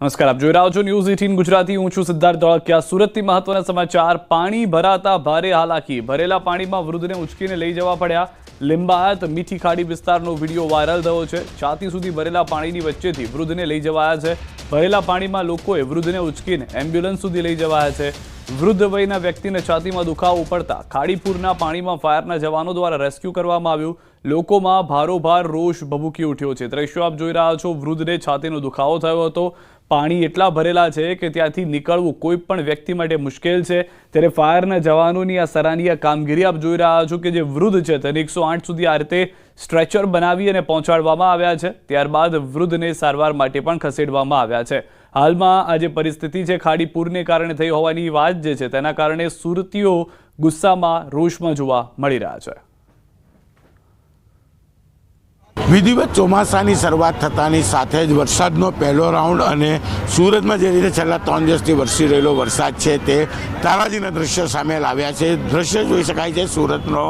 નમસ્કાર, આપ જોઈ રહ્યા છો ન્યૂઝ 18 ગુજરાતી. હું છું સિદ્ધાર્થ ધોળકિયા. સુરતથી મહત્વના સમાચાર. પાણી ભરાતા ભારે હાલાકી. ભરેલા પાણીમાં વૃદ્ધને ઉંચકીને લઈ જવા પડ્યા. લિંબાયત મીઠી ખાડી વિસ્તારનો વિડીયો વાયરલ થયો છે. છાતી સુધી ભરેલા પાણીની વચ્ચેથી વૃદ્ધને લઈ જવાયા છે. ભરેલા પાણીમાં લોકોએ વૃદ્ધને ઉંચકીને એમ્બ્યુલન્સ સુધી લઈ જવાયા છે. વૃદ્ધ વયના વ્યક્તિને છાતીમાં દુખાવો પડતા ખાડીપુરના પાણીમાં ફાયરના જવાનો દ્વારા રેસ્ક્યુ કરવામાં આવ્યું. લોકોમાં ભારોભાર રોષ ભભૂકી ઉઠ્યો છે. દ્રશ્યો આપ જોઈ રહ્યા છો. વૃદ્ધને છાતીનો દુખાવો થયો હતો. પાણી એટલા ભરેલા છે કે ત્યાંથી નીકળવું કોઈ પણ વ્યક્તિ માટે મુશ્કેલ છે. ત્યારે ફાયરના જવાનોની આ સરાહનીય કામગીરી આપ જોઈ રહ્યા છો કે જે વૃદ્ધ છે તેને 108 સુધી આ રીતે સ્ટ્રેચર બનાવી અને પહોંચાડવામાં આવ્યા છે. ત્યારબાદ વૃદ્ધને સારવાર માટે પણ ખસેડવામાં આવ્યા છે. હાલમાં આ જે પરિસ્થિતિ છે ખાડીપુરને કારણે થઈ હોવાની વાત જે છે તેના કારણે સુરતીઓ ગુસ્સામાં રોષમાં જોવા મળી રહ્યા છે. વિધિવત ચોમાસાની શરૂઆત થતાની સાથે જ વરસાદનો પહેલો રાઉન્ડ અને સુરતમાં જે રીતે છેલ્લા 3 દિવસથી વરસી રહેલો વરસાદ છે તે તારાજીના દ્રશ્યો સામે લાવ્યા છે. દ્રશ્ય જોઈ શકાય છે સુરતનો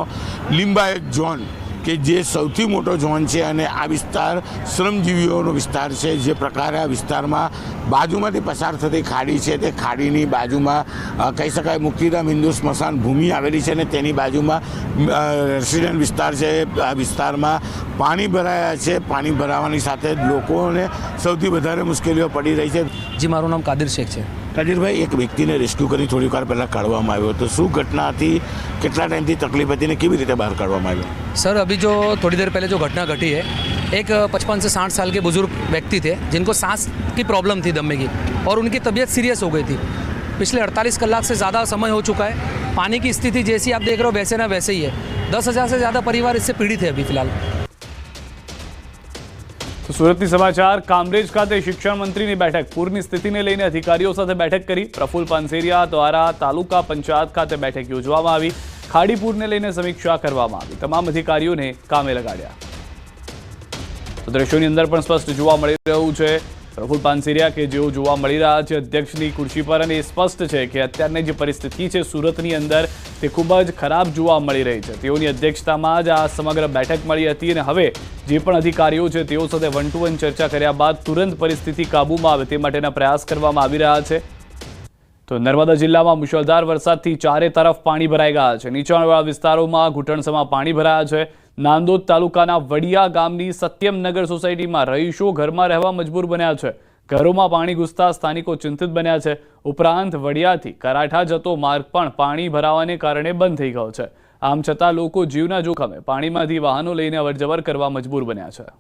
લિંબાયત ઝોન કે જે સૌથી મોટો ઝોન છે અને આ વિસ્તાર શ્રમજીવીઓનો વિસ્તાર છે. જે પ્રકારે આ વિસ્તારમાં બાજુમાંથી પસાર થતી ખાડી છે તે ખાડીની બાજુમાં કહી શકાય મુક્તિધામ હિન્દુ સ્મશાન ભૂમિ આવેલી છે અને તેની બાજુમાં રેસિડેન્ટ વિસ્તાર છે. આ વિસ્તારમાં પાણી ભરાયા છે. પાણી ભરાવાની સાથે જ લોકોને સૌથી વધારે મુશ્કેલીઓ પડી રહી છે. જી, મારું નામ કાદિર શેખ છે. કાદિરભાઈ, એક વ્યક્તિને રેસ્ક્યુ કરી થોડીક વાર પહેલાં કાઢવામાં આવ્યો હતો. શું ઘટના હતી, કેટલા ટાઈમથી તકલીફ હતી ને કેવી રીતે બહાર કાઢવામાં આવ્યો? सर, अभी जो थोड़ी देर पहले जो घटना घटी है, एक 55 से 60 साल के बुजुर्ग व्यक्ति थे जिनको सांस की प्रॉब्लम थी दमे की और उनकी तबीयत सीरियस हो गई थी. पिछले 48 कलाक से ज़्यादा समय हो चुका है. पानी की स्थिति जैसी आप देख रहे हो वैसे ना वैसे ही है. 10,000 से ज़्यादा परिवार इससे पीड़ित है अभी फिलहाल. તો સુરતની સમાચાર. કામરેજ ખાતે શિક્ષણ મંત્રીની બેઠક. પૂરની સ્થિતિને લઈને અધિકારીઓ સાથે બેઠક કરી. પ્રફુલ્લ પાનસેરિયા દ્વારા તાલુકા પંચાયત ખાતે બેઠક યોજવામાં આવી. ખાડીપુરને લઈને સમીક્ષા કરવામાં આવી. તમામ અધિકારીઓને કામે લગાડ્યા. તો દ્રશ્યોની અંદર પણ સ્પષ્ટ જોવા મળી રહ્યું છે પ્રફુલ્લ પાનસેરિયા કે જેઓ જોવા મળી રહ્યા છે અધ્યક્ષની ખુરશી પર. અને એ સ્પષ્ટ છે કે અત્યારની જે પરિસ્થિતિ છે સુરતની અંદર તે ખૂબ જ ખરાબ જોવા મળી રહી છે. તેઓની અધ્યક્ષતામાં જ આ સમગ્ર બેઠક મળી હતી અને હવે જે પણ અધિકારીઓ છે તેઓ સાથે 1 to 1 ચર્ચા કર્યા બાદ તુરંત પરિસ્થિતિ કાબૂમાં આવે તે માટેના પ્રયાસ કરવામાં આવી રહ્યા છે. તો નર્મદા જિલ્લામાં મુશળધાર વરસાદથી ચારે તરફ પાણી ભરાઈ ગયા છે. નીચાણવાળા વિસ્તારોમાં ઘૂંટણસમાં પાણી ભરાયા છે. નાંદોદ તાલુકાના વડિયા ગામની સત્યમનગર સોસાયટીમાં રહીશો ઘરમાં રહેવા મજબૂર બન્યા છે. ઘરોમાં પાણી ઘૂસતા સ્થાનિકો ચિંતિત બન્યા છે. ઉપરાંત વડિયાથી કરાઠા જતો માર્ગ પણ પાણી ભરાવાને કારણે બંધ થઈ ગયો છે. આમ છતાં લોકો જીવના જોખમે પાણીમાંથી વાહનો લઈને અવરજવર કરવા મજબૂર બન્યા છે.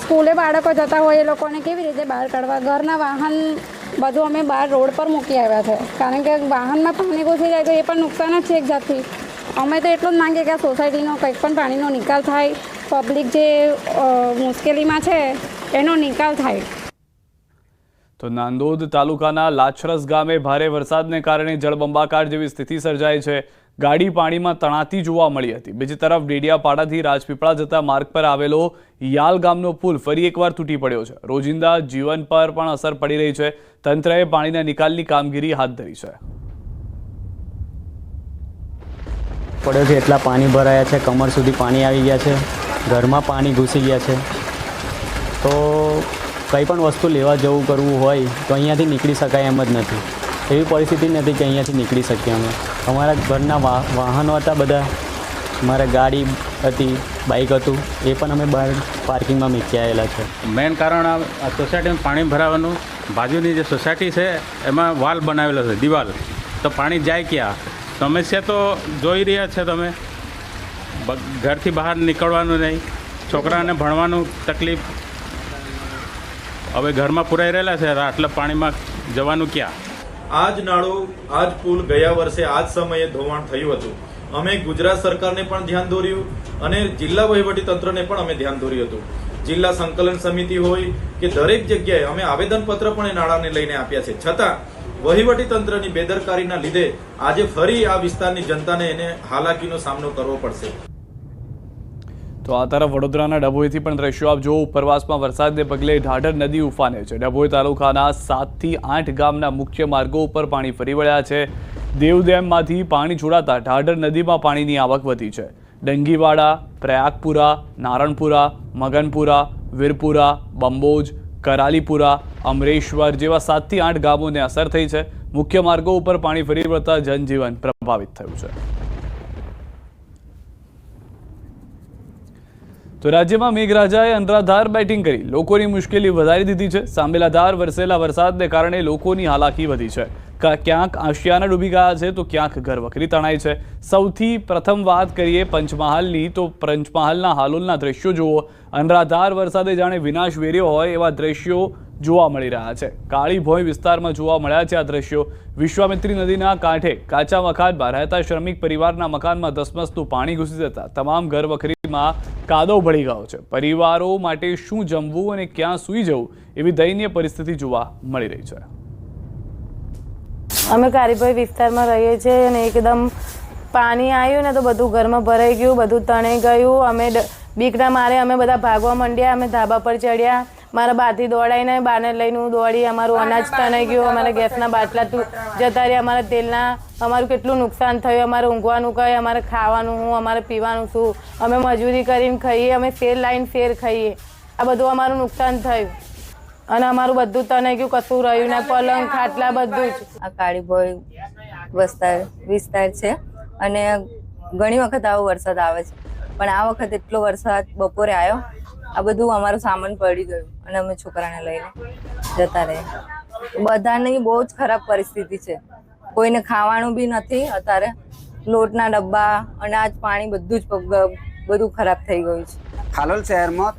સ્કૂલે બાળકો જતા હોય એ લોકોને કેવી રીતે બહાર કાઢવા? ઘરના વાહન બધું અમે બહાર રોડ પર મૂકી આવ્યા છે કારણ કે વાહનમાં પાણી ઘૂસી જાય તો એ પણ નુકસાન જ છે એક જાતથી. અમે તો એટલું જ માંગીએ કે આ સોસાયટીનો કંઈક પણ પાણીનો નિકાલ થાય. પબ્લિક જે મુશ્કેલીમાં છે એનો નિકાલ થાય. તો નાંદોદ તાલુકાના લાછરસ ગામે ભારે વરસાદને કારણે જળબંબાકાર જેવી સ્થિતિ સર્જાઈ છે. ગાડી પાણીમાં તણાતી જોવા મળી હતી. બીજી તરફ ડેડિયાપાડાથી રાજપીપળા જતા માર્ગ પર આવેલો યાલ ગામનો પુલ ફરી એકવાર તૂટી પડ્યો છે. રોજિંદા જીવન પર પણ અસર પડી રહી છે. તંત્રએ પાણીના નિકાલની કામગીરી હાથ ધરી છે. પડ્યો છે એટલા પાણી ભરાયા છે, કમર સુધી પાણી આવી ગયા છે, ઘરમાં પાણી ઘૂસી ગયા છે. તો કંઈ પણ વસ્તુ લેવા જવું કરવું હોય તો અહીંયાથી નીકળી શકાય એમ જ નથી. એવી પરિસ્થિતિ નથી કે અહીંયાથી નીકળી શકીએ અમે. અમારા ઘરના વાહનો હતા બધા, અમારા ગાડી હતી, બાઇક હતું, એ પણ અમે બહાર પાર્કિંગમાં મૂકી આવેલા છે. મેઇન કારણ આ સોસાયટીમાં પાણી ભરાવાનું. બાજુની જે સોસાયટી છે એમાં વાલ બનાવેલો છે, દિવાલ. તો પાણી જાય ક્યાં? સમસ્યા તો જોઈ રહ્યા છે તમે. ઘરથી બહાર નીકળવાનું નહીં, છોકરાને ભણવાનું તકલીફ. હવે ઘરમાં પુરાઈ રહેલા છે, આટલા પાણીમાં જવાનું ક્યાં? આ જ નાળો, આ જ પુલ ગયા વર્ષે આ જ સમયે ધોવાણ થયું હતું. અમે ગુજરાત સરકારને પણ ધ્યાન દોર્યું અને જિલ્લા વહીવટી તંત્રને પણ અમે ધ્યાન દોર્યું હતું. જિલ્લા સંકલન સમિતિ હોય કે દરેક જગ્યાએ અમે આવેદનપત્ર પણ એ નાળાને લઈને આપ્યા છે. છતાં વહીવટી તંત્રની બેદરકારીના લીધે આજે ફરી આ વિસ્તારની જનતાને એને હાલાકીનો સામનો કરવો પડશે. તો આ તરફ વડોદરાના ડભોઈથી પણ દ્રશ્યો આપ જો. ઉપરવાસમાં વરસાદને પગલે ઢાઢર નદી ઉફાને છે. ડભોઈ તાલુકાના 7 થી 8 ગામના મુખ્ય માર્ગો ઉપર પાણી ફરી વળ્યા છે. દેવડેમમાંથી પાણી છોડાતા ઢાઢર નદીમાં પાણીની આવક વધી છે. ડંગીવાડા, પ્રયાગપુરા, નારણપુરા, મગનપુરા, વીરપુરા, બંબોજ, કરાલીપુરા, અમરેશ્વર જેવા 7 થી 8 ગામોને અસર થઈ છે. મુખ્ય માર્ગો ઉપર પાણી ફરી વળતા જનજીવન પ્રભાવિત થયું છે. તો રાજ્યમાં મેઘરાજાએ અનરાધાર બેટિંગ કરી લોકોની મુશ્કેલી વધારી દીધી છે. સાંબેલાધાર વરસેલા વરસાદને કારણે લોકોની હાલાકી વધી છે. ક્યાંક આશિયાના ડૂબી ગયા છે તો ક્યાંક ઘરવખરી તણાઈ છે. સૌથી પ્રથમ વાત કરીએ પંચમહાલની, તો પંચમહાલના હાલોલના દ્રશ્યો જુઓ. અનરાધાર વરસાદે જાણે વિનાશ વેર્યો હોય એવા દ્રશ્યો જોવા મળી રહ્યા છે. કાળી ભોય વિસ્તારમાં જોવા મળ્યા છે આ દ્રશ્યો. વિશ્વામિત્રી નદીના કાંઠે કાચા મકાનમાં રહેતા શ્રમિક પરિવારના મકાનમાં ધસમસતું પાણી ઘૂસી જતા તમામ ઘરવખરીમાં કાદવ ભળી ગયો છે. પરિવારો માટે શું જમવું અને ક્યાં સૂઈ જવું એવી દયનીય પરિસ્થિતિ જોવા મળી રહી છે. અમે કારીભાઈ વિસ્તારમાં રહીએ છીએ અને એકદમ પાણી આવ્યું ને તો બધું ઘરમાં ભરાઈ ગયું, બધું તણાઈ ગયું. અમે બીકના મારે અમે બધા ભાગવા માંડ્યા. અમે ધાબા પર ચડ્યા. મારા બાથી દોડાઈને બાને લઈને હું દોડી. અમારું અનાજ તણાઈ ગયું, અમારા ગેસના બાટલા જતા રહ્યા, અમારા તેલના, અમારું કેટલું નુકસાન થયું. અમારે ઊંઘવાનું કહે, અમારે ખાવાનું શું, અમારે પીવાનું શું. અમે મજૂરી કરીને ખાઈએ, અમે ફેર લાઈન ફેર ખાઈએ. આ બધું અમારું નુકસાન થયું અને અમારું બધું તણાઈ ગયું, કશું રહ્યું ને. પલંગ ખાટલા બધું જ. આ કાળીભોય વિસ્તાર છે અને ઘણી વખત આવો વરસાદ આવે છે, પણ આ વખત એટલો વરસાદ બપોરે આવ્યો, આ બધું અમારું સામાન પડી ગયું અને અમે છોકરાને લઈને જતા રહ્યા. બધાની બહુ જ ખરાબ પરિસ્થિતિ છે. કોઈને ખાવાનું બી નથી અત્યારે. લોટના ડબ્બા, અનાજ, પાણી બધું ખરાબ થઈ ગયું છે. હાલોલ શહેરમાં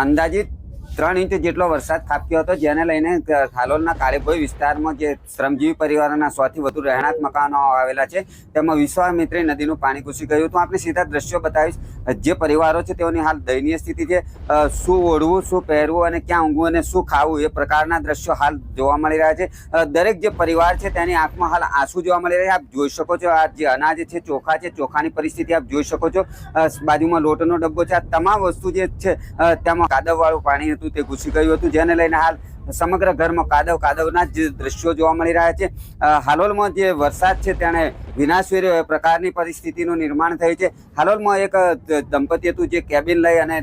અંદાજિત 3 ઇંચ જેટલો વરસાદ ખાબક્યો હતો, જેને લઈને હાલોલના કાળીભોય વિસ્તારમાં જે શ્રમજીવી પરિવારોના 100 થી વધુ રહેણાંક મકાનો આવેલા છે તેમાં વિશ્વામિત્રી નદીનું પાણી ઘૂસી ગયું હતું. આપણે સીધા દ્રશ્યો બતાવીશ. જે પરિવારો છે તેઓની હાલ દયનીય સ્થિતિ છે. શું ઓઢવું, શું પહેરવું અને ક્યાં ઊંઘવું અને શું ખાવું એ પ્રકારના દ્રશ્યો હાલ જોવા મળી રહ્યા છે. દરેક જે પરિવાર છે તેની આંખમાં હાલ આંસુ જોવા મળી રહ્યા છે. આપ જોઈ શકો છો આ જે અનાજ છે, ચોખા છે, ચોખાની પરિસ્થિતિ આપ જોઈ શકો છો. બાજુમાં લોટનો ડબ્બો છે. આ તમામ વસ્તુ જે છે તેમાં કાદવવાળું પાણી તે ઘૂસી ગયું હતું, જેને લઈને હાલ સમગ્ર ઘરમાં કાદવના જ દ્રશ્યો જોવા મળી રહ્યા છે. હાલોલમાં જે વરસાદ છે તેણે વિનાશ વેર્યો એ પ્રકારની પરિસ્થિતિનું નિર્માણ થયું છે. હાલોલમાં એક દંપતી હતું જે કેબિન લઈ અને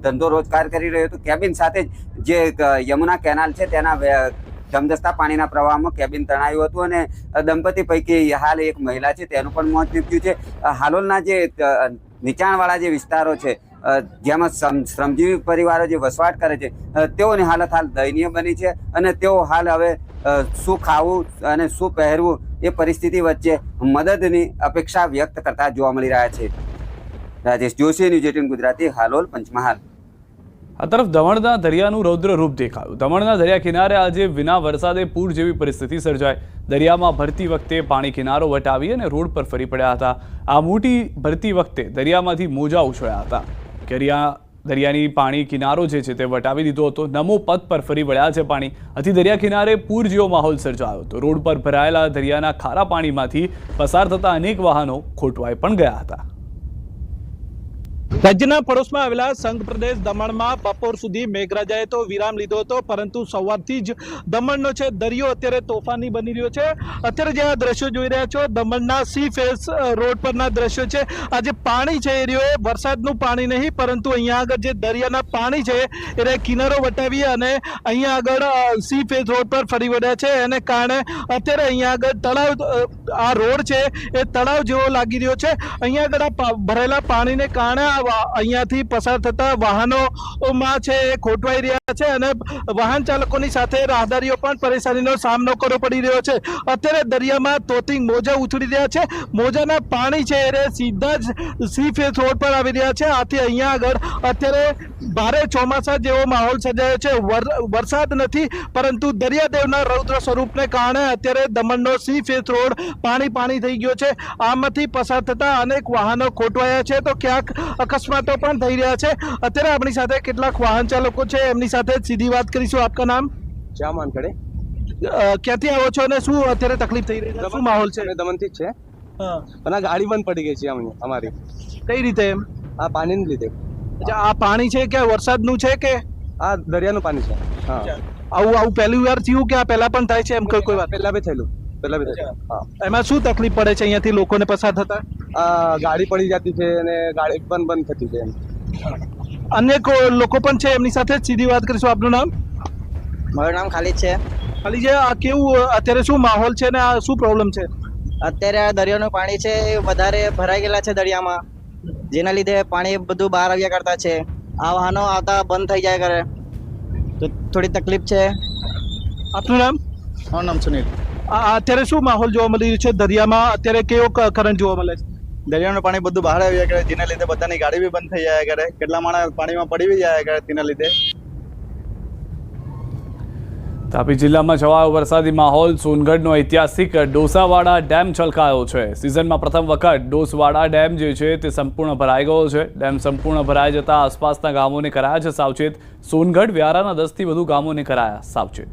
ધંધો રોજગાર કરી રહ્યું હતું. કેબિન સાથે જે યમુના કેનાલ છે તેના ધમધસતા પાણીના પ્રવાહમાં કેબિન તણાયું હતું અને દંપતી પૈકી હાલ એક મહિલા છે તેનું પણ મોત નીપજ્યું છે. હાલોલના જે નીચાણવાળા જે વિસ્તારો છે જેમાં શ્રમજીવી પરિવારો જે વસવાટ કરે છે તેઓની હાલત હાલ દયનીય બની છે અને તેઓ હાલ હવે શું ખાવું અને શું પહેરવું એ પરિસ્થિતિ વચ્ચે મદદની અપેક્ષા વ્યક્ત કરતા જોવા મળી રહ્યા છે. રાજેશ જોશી, ન્યૂઝ 18 ગુજરાતી, હાલોલ, પંચમહાલ. આ તરફ દમણના દરિયાનું રૌદ્ર રૂપ દેખાયું. દમણના દરિયા કિનારે આજે વિના વરસાદે પૂર જેવી પરિસ્થિતિ સર્જાઈ. દરિયામાં ભરતી વખતે પાણી કિનારો વટાવી અને રોડ પર ફરી પડ્યા હતા. આ મોટી ભરતી વખતે દરિયામાંથી મોજા ઉછળ્યા હતા. દરિયાની પાણી કિનારો જે છે તે વટાવી દીધો હતો. નમો પથ પર ફરી વળ્યા છે પાણી. આથી દરિયા કિનારે પૂર જેવો માહોલ સર્જાયો હતો. રોડ પર ભરાયેલા દરિયાના ખારા પાણીમાંથી પસાર થતા અનેક વાહનો ખોટવાઈ પણ ગયા હતા. રાજ્યના પડોશમાં આવેલા સંઘ પ્રદેશ દમણમાં બપોર સુધી મેઘરાજાએ તો વિરામ લીધો હતો, પરંતુ સવારથી જ દમણનો છે દરિયો અત્યારે તોફાની બની રહ્યો છે. અત્યારે જે આ દ્રશ્યો જોઈ રહ્યા છો દમણના સી ફેસ રોડ પરના દ્રશ્યો છે. આ જે પાણી છે એ રહ્યો વરસાદનું પાણી નહીં, પરંતુ અહીંયા આગળ જે દરિયાના પાણી છે એ કિનારો વટાવી અને અહીંયા આગળ સી ફેસ રોડ પર ફરી વળ્યા છે. એને કારણે અત્યારે અહીંયા આગળ તળાવ, આ રોડ છે એ તળાવ જેવો લાગી રહ્યો છે. અહીંયા આગળ આ ભરેલા પાણીને કારણે અહીંયાથી પસાર થતા વાહનોમાં છે એ ખોટવાઈ રહ્યા છે અને વાહન ચાલકોની સાથે રાહદારીઓ પણ પરેશાનીનો સામનો કરવો પડી રહ્યો છે. અત્યારે દરિયામાં તોતિંગ મોજા ઉછળી રહ્યા છે. મોજાના પાણી છે એ સીધા જ સી ફેસ રોડ પર આવી રહ્યા છે. આથી અહીંયા આગળ અત્યારે ભારે ચોમાસા જેવો માહોલ સર્જાયો છે. વરસાદ નથી, પરંતુ દરિયાદેવના રૌદ્ર સ્વરૂપને કારણે અત્યારે દમણનો સી ફેસ રોડ પાણી થઈ ગયો છે. આમાંથી પસાર થતા અનેક વાહનો ખોટવાયા છે તો ક્યાંક અકસ્માતો પણ થઈ રહ્યા છે. અત્યારે આપણી સાથે કેટલાક વાહન ચાલકો છે, એમની સાથે સીધી વાત કરીશું. આપકા નામ? જામાન ખડે. ક્યાંથી આવો છો અને શું અત્યારે તકલીફ થઈ રહી છે? શું માહોલ છે? દમણથી જ છે. અને ગાડી બંધ પડી ગઈ છે અમારી. કઈ રીતે? આ પાણીને લીધે. આ પાણી છે કે વરસાદનું છે કે આ દરિયાનું પાણી છે? હા. આવું પહેલી વાર થયું કે આ પહેલા પણ થાય છે? એમ કોઈ વાત? પહેલા બી થયેલું. પહેલા બી થયું. હા એમાં શું તકલીફ પડે છે અહીંયાથી લોકોને પસાર થતા? ગાડી પડી જતી છે અને ગાડી બંધ થતી છે એમ. અન્ય લોકો પણ છે, એમની સાથે જ સીધી વાત કરીશું. આપનું નામ? મારું નામ ખાલિદ છે. ખાલી જે આ કેવું અત્યારે શું માહોલ છે ને આ શું પ્રોબ્લેમ છે? અત્યારે આ દરિયાનું પાણી છે એ વધારે ભરાઈ ગયેલા છે દરિયામાં, જેના લીધે પાણી બધું બહાર આવ્યા કરતા છે. આ વાહનો આવતા બંધ થઈ જાય કરે તો થોડી તકલીફ છે. આપનું નામ? મારું નામ સુનિલ. અત્યારે શું માહોલ જોવા મળી રહ્યો છે દરિયામાં? અત્યારે કેવો કરંટ જોવા મળે છે? દરિયાનું પાણી બધું બહાર આવ્યા કરે, જેના લીધે બધાની ગાડી બી બંધ થઈ જાય કરે, કેટલા માણસ પાણીમાં પડી બી જાય કરે તેના લીધે. તાપી જિલ્લામાં છવાયો વરસાદી માહોલ. સોનગઢનો ઐતિહાસિક ડોસાવાડા ડેમ છલકાયો છે. સિઝનમાં પ્રથમ વખત ડોસવાડા ડેમ જે છે તે સંપૂર્ણ ભરાઈ ગયો છે. ડેમ સંપૂર્ણ ભરાઈ જતા આસપાસના ગામોને કરાયા છે સાવચેત. સોનગઢ વ્યારાના 10થી વધુ ગામોને કરાયા સાવચેત.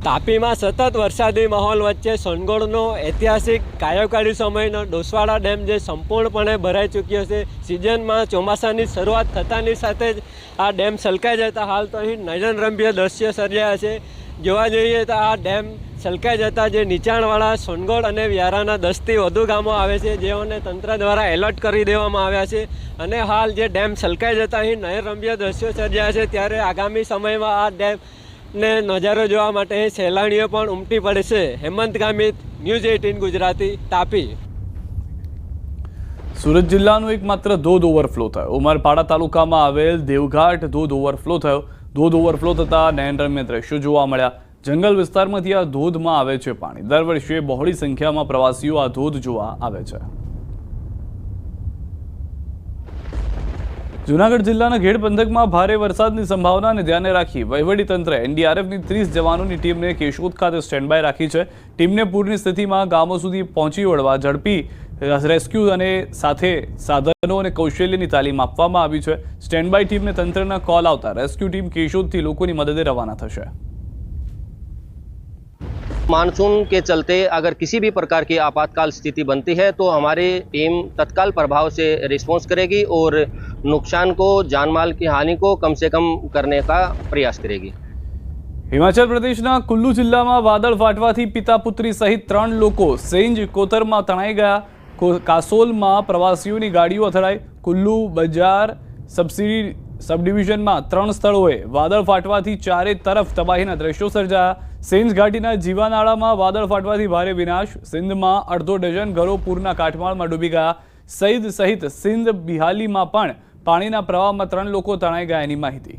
તાપીમાં સતત વરસાદી માહોલ વચ્ચે સોનગઢનો ઐતિહાસિક કાયોકાળી સમયનો ડોસવાડા ડેમ જે સંપૂર્ણપણે ભરાઈ ચૂક્યો છે. સિઝનમાં ચોમાસાની શરૂઆત થતાની સાથે જ આ ડેમ છલકાઈ જતા હાલ તો અહીં નયનરમ્ય દ્રશ્ય સર્જાયા છે. જોવા જઈએ તો આ ડેમ છલકાઈ જતા જે નીચાણવાળા સોનગઢ અને વ્યારાના 10થી વધુ ગામો આવે છે, જેઓને તંત્ર દ્વારા એલર્ટ કરી દેવામાં આવ્યા છે. અને હાલ જે ડેમ છલકાઈ જતા અહીં નયનરમ્ય દ્રશ્યો સર્જાયા છે, ત્યારે આગામી સમયમાં આ ડેમ ને નજારો જોવા માટે સહેલાણીઓ પણ ઉમટી પડે છે. હેમંત ગામિત, ન્યૂઝ 18 ગુજરાતી, તાપી. સુરત જિલ્લાનો એકમાત્ર ધોધ ઓવરફ્લો થયો. ઉમરપાડા તાલુકામાં આવેલ દેવઘાટ ધોધ ઓવરફ્લો થયો. ધોધ ઓવરફ્લો થતા નયનરમ્ય દ્રશ્યો જોવા મળ્યા. જંગલ વિસ્તારમાંથી આ ધોધમાં આવે છે પાણી. દર વર્ષે બહોળી સંખ્યામાં પ્રવાસીઓ આ ધોધ જોવા આવે છે. જૂનાગઢ જિલ્લાના ઘેડ પંથકમાં ભારે વરસાદની સંભાવનાને ધ્યાને રાખી વહીવટીતંત્રે એનડીઆરએફની 30 જવાનોની ટીમને કેશોદ ખાતે સ્ટેન્ડ બાય રાખી છે. ટીમને પૂરની સ્થિતિમાં ગામો સુધી પહોંચી વળવા ઝડપી રેસ્ક્યુ અને સાથે સાધનો અને કૌશલ્યની તાલીમ આપવામાં આવી છે. સ્ટેન્ડ બાય ટીમને તંત્રના કોલ આવતા રેસ્ક્યુ ટીમ કેશોદથી લોકોની મદદે રવાના થશે. मानसून के चलते अगर किसी भी प्रकार की आपातकाल स्थिति बनती है तो हमारी टीम तत्काल प्रभाव से रिस्पॉन्स करेगी और नुकसान को, जानमाल की हानि को कम से कम करने का प्रयास करेगी. હિમાચલ પ્રદેશના કુલ્લુ જિલ્લામાં વાદળ ફાટવાથી પિતા પુત્રી સહિત 3 લોકો સેંજ કોતરમાં તણાઈ ગયા. કાસોલમાં પ્રવાસીઓની ગાડીઓ અથડાઈ. કુલ્લુ બજાર સબડિવિઝનમાં 3 સ્થળોએ વાદળ ફાટવાથી ચારે તરફ તબાહીના દ્રશ્યો સર્જાયા. સેન્જ ઘાટીના જીવાનાળામાં વાદળ ફાટવાથી ભારે વિનાશ. સિંધમાં અડધો ડઝન ઘરો પૂરના કાટમાળમાં ડૂબી ગયા. સઈદ સહિત સિંધ બિહાલીમાં પણ પાણીના પ્રવાહમાં 3 લોકો તણાઈ ગયાની માહિતી.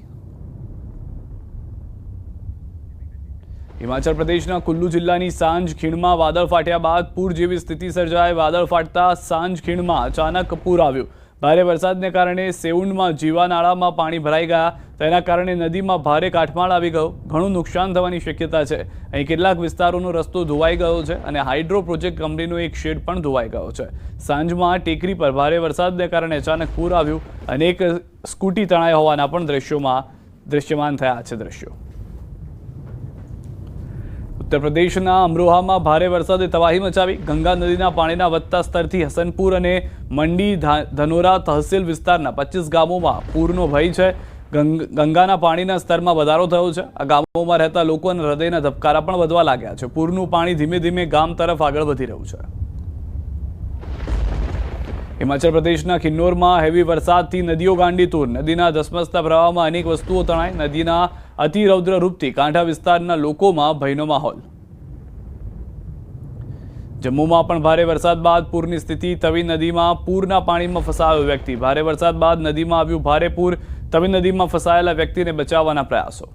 હિમાચલ પ્રદેશના કુલ્લુ જિલ્લાની સાંજ ખીણમાં વાદળ ફાટ્યા બાદ પૂર જેવી સ્થિતિ સર્જાઈ. વાદળ ફાટતા સાંજ ખીણમાં અચાનક પૂર આવ્યું. ભારે વરસાદને કારણે સેઉન્ડમાં જીવાનાળામાં પાણી ભરાઈ ગયા. તેના કારણે નદીમાં ભારે કાટમાળ આવી ગયો. ઘણું નુકસાન થવાની શક્યતા છે. અહીં કેટલાક વિસ્તારોનો રસ્તો ધોવાઈ ગયો છે અને હાઇડ્રો પ્રોજેક્ટ કંપનીનો એક શેડ પણ ધોવાઈ ગયો છે. સાંજમાં ટેકરી પર ભારે વરસાદને કારણે અચાનક પૂર આવ્યું અને એક સ્કૂટી તણાઈ હોવાના પણ દ્રશ્યમાન થયા છે દ્રશ્યો. ઉત્તર પ્રદેશના અમરોહામાં ભારે વરસાદે તબાહી મચાવી. ગંગા નદીના પાણીના વધતા સ્તરથી હસનપુર અને મંડી ધનોરા તહસીલ વિસ્તારના 25 ગામોમાં પૂરનો ભય છે. ગંગાના પાણીના સ્તરમાં વધારો થયો છે. આ ગામોમાં રહેતા લોકોના હૃદયના ધબકારા પણ વધવા લાગ્યા છે. પૂરનું પાણી ધીમે ધીમે ગામ તરફ આગળ વધી રહ્યું છે. હિમાચલ પ્રદેશના કિન્નોરમાં હેવી વરસાદથી નદીઓ ગાંડીતુર. નદીના ધસમસતા પ્રવાહમાં અનેક વસ્તુઓ તણાઈ. નદીના અતિરૌદ્ર રૂપથી કાંઠા વિસ્તારના લોકોમાં ભયનો માહોલ. જમ્મુમાં પણ ભારે વરસાદ બાદ પૂરની સ્થિતિ. તવી નદીમાં પૂરના પાણીમાં ફસાયો વ્યક્તિ. ભારે વરસાદ બાદ નદીમાં આવ્યું ભારે પૂર. તવી નદીમાં ફસાયેલા વ્યક્તિને બચાવવાના પ્રયાસો.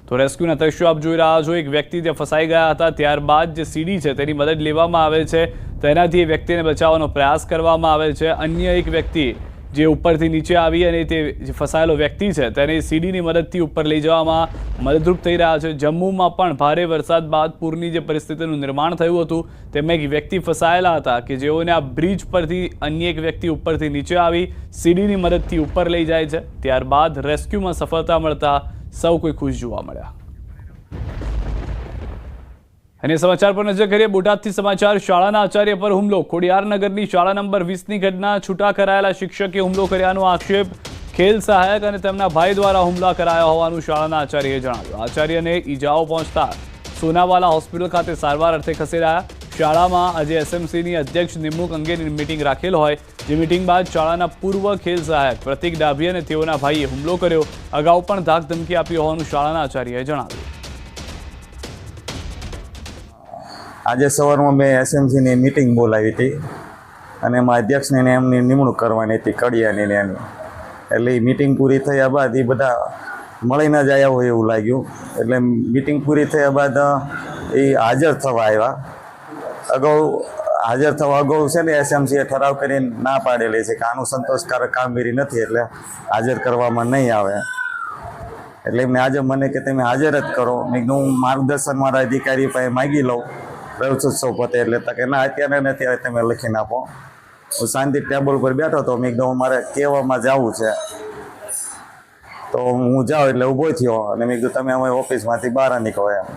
તો રેસ્ક્યુના દ્રશ્યો આપ જોઈ રહ્યા છો. એક વ્યક્તિ ત્યાં ફસાઈ ગયા હતા. ત્યારબાદ જે સીડી છે તેની મદદ લેવામાં આવે છે. તેનાથી એ વ્યક્તિને બચાવવાનો પ્રયાસ કરવામાં આવે છે. અન્ય એક વ્યક્તિ જે ઉપરથી નીચે આવી અને તે જે ફસાયેલો વ્યક્તિ છે તેને સીડીની મદદથી ઉપર લઈ જવામાં મદદરૂપ થઈ રહ્યા છે. જમ્મુમાં પણ ભારે વરસાદ બાદ પૂરની જે પરિસ્થિતિનું નિર્માણ થયું હતું તેમાં એક વ્યક્તિ ફસાયેલા હતા કે જેઓને આ બ્રિજ પરથી અન્ય એક વ્યક્તિ ઉપરથી નીચે આવી સીડીની મદદથી ઉપર લઈ જાય છે. ત્યારબાદ રેસ્ક્યુમાં સફળતા મળતા સૌ કોઈ ખુશ જોવા મળ્યા. અને સમાચાર પર નજર કરીએ. બોટાદથી સમાચાર. શાળાના આચાર્ય પર હુમલો. ખોડિયારનગરની શાળા નંબર 20ની ઘટના. છૂટા કરાયેલા શિક્ષકે હુમલો કર્યાનો આક્ષેપ. ખેલ સહાયક અને તેમના ભાઈ દ્વારા હુમલા કરાયા હોવાનું શાળાના આચાર્યએ જણાવ્યું. આચાર્યને ઈજાઓ પહોંચતા સોનાવાલા હોસ્પિટલ ખાતે સારવાર અર્થે ખસેડાયા. શાળામાં આજે એસએમસીની અધ્યક્ષ નિમણૂક અંગેની મીટિંગ રાખેલ હોય, જે મીટિંગ બાદ શાળાના પૂર્વ ખેલ સહાયક પ્રતિક ડાભી અને તેઓના ભાઈએ હુમલો કર્યો. અગાઉ પણ ધાક ધમકી આપી હોવાનું શાળાના આચાર્યએ જણાવ્યું. આજે સવારમાં મેં એસએમસીની મીટિંગ બોલાવી હતી અને એમાં અધ્યક્ષને એમની નિમણૂક કરવાની હતી, કડિયાની ને એની. એટલે એ મીટિંગ પૂરી થયા બાદ એ બધા મળીને જ આવ્યા હોય એવું લાગ્યું. એટલે મીટિંગ પૂરી થયા બાદ એ હાજર થવા આવ્યા. હાજર થવા અગાઉ છે ને એસએમસીએ ઠરાવ કરીને ના પાડેલી છે કે આનું સંતોષકારક કામગીરી નથી, એટલે હાજર કરવામાં નહીં આવે. એટલે એમને આજે મને કે તમે હાજર જ કરો. મેં હું માર્ગદર્શન મારા અધિકારી પાસે માગી લઉં પ્રવેશોત્સવ પતે એટલે કે ના અત્યારે નથી, તમે લખીને આપો. હું શાંતિ ટેબલ પર બેઠો હતો. મેં કીધું મારે કહેવામાં જવું છે, તો હું જાઉં એટલે ઊભો થયો અને મેં કીધું તમે અમારી ઓફિસમાંથી બહાર નીકળો એમ.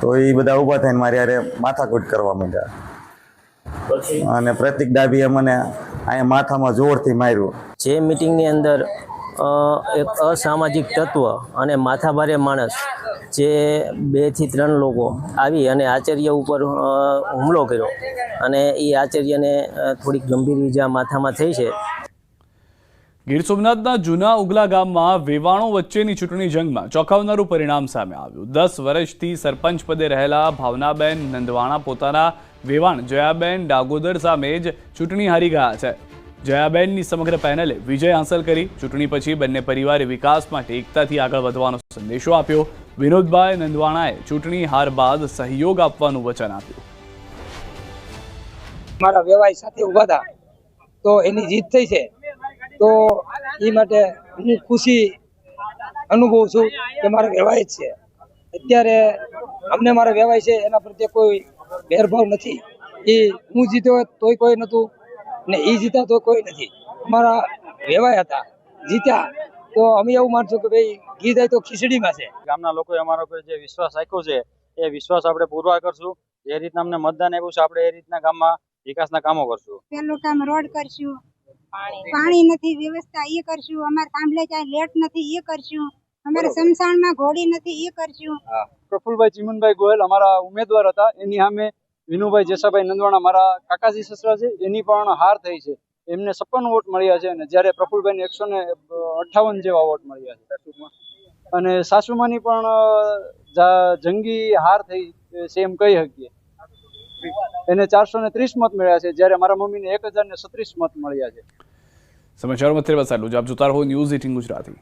તો એ બધા ઊભા થઈને મારી યારે માથાકૂટ કરવા માંડ્યા અને પ્રતિક ડાભીએ મને અહીંયા માથામાં જોરથી માર્યું. જે મિટિંગની અંદર એક અસામાજિક તત્વ અને માથાભારે માણસ જે 2 થી 3 લોકો આવી અને આચાર્ય ઉપર હુમલો કર્યો અને એ આચાર્યને થોડીક ગંભીર ઈજા માથામાં થઈ છે. ગીર સોમનાથના જૂના ઉગલા ગામમાં વેવાણો વચ્ચેની ચૂંટણી જંગમાં ચોંકાવનારું પરિણામ સામે આવ્યું. 10 વર્ષથી સરપંચ પદે રહેલા ભાવનાબેન નંદવાણા પોતાના વેવાણ જયાબેન ડાગોદર સામે જ ચૂંટણી હારી ગયા છે. જયાબેનની સમગ્ર પેનલે વિજય હાંસલ કરી. ચૂંટણી પછી બંને પરિવારે વિકાસ માટે એકતાથી આગળ વધવાનો સંદેશો આપ્યો. વિનોદભાઈ નંદવાણાએ ચૂંટણી હાર બાદ સહયોગ આપવાનું વચન આપ્યું. મારા વ્યવહાર સાથે ઉભા હતા તો એની જીત થઈ છે, તો એ માટે હું ખુશી અનુભવું છું કે મારા વ્યવહાર છે. અત્યારે અમને મારા વ્યવહાર છે એના પ્રત્યે કોઈ ભેદભાવ નથી. એ હું જીત્યો તોય કોઈ નહોતું ને એ જીતા તો કોઈ નથી. અમારા વ્યવહાર હતા, જીત્યા તો અમે એવું માનશું કે ભાઈ ઘી જાય તો ખીચડીમાં છે. ગામના લોકોએ અમારા ઉપર જે વિશ્વાસ રાખ્યો છે એ વિશ્વાસ આપણે પૂરવાર કરશું. જે રીતના અમને મતદાન આપ્યું છે આપણે એ રીતના ગામમાં વિકાસના કામો કરશું. પેલું કામ રોડ કરશું, પાણી નથી વ્યવસ્થા એ કરશું, અમારે કામલે ક્યાંય લેટ નથી એ કરશું, અમારે સમસાણમાં ઘોડી નથી એ કરશું. પ્રફુલભાઈ ચીમનભાઈ ગોયલ અમારા ઉમેદવાર હતા. એની સામે વિનુભાઈ જેસાભાઈ નંદવાણા મારા કાકાજી સસરા છે, એની પણ હાર થઈ છે. એમને 56 વોટ મળ્યા છે અને જ્યારે પ્રફુલભાઈને 158 જેવા વોટ મળ્યા છે સાસુમાં. અને સાસુમાની પણ જંગી હાર થઈ છે એમ કહી શકીએ. એને 430 મત મળ્યા છે, જ્યારે મારા મમ્મીને 1036 મત મળ્યા છે. સમાચારોમાં અત્યારે બસ આટલું જ. આપ જોતા રહો ન્યૂઝ 18 ગુજરાતી.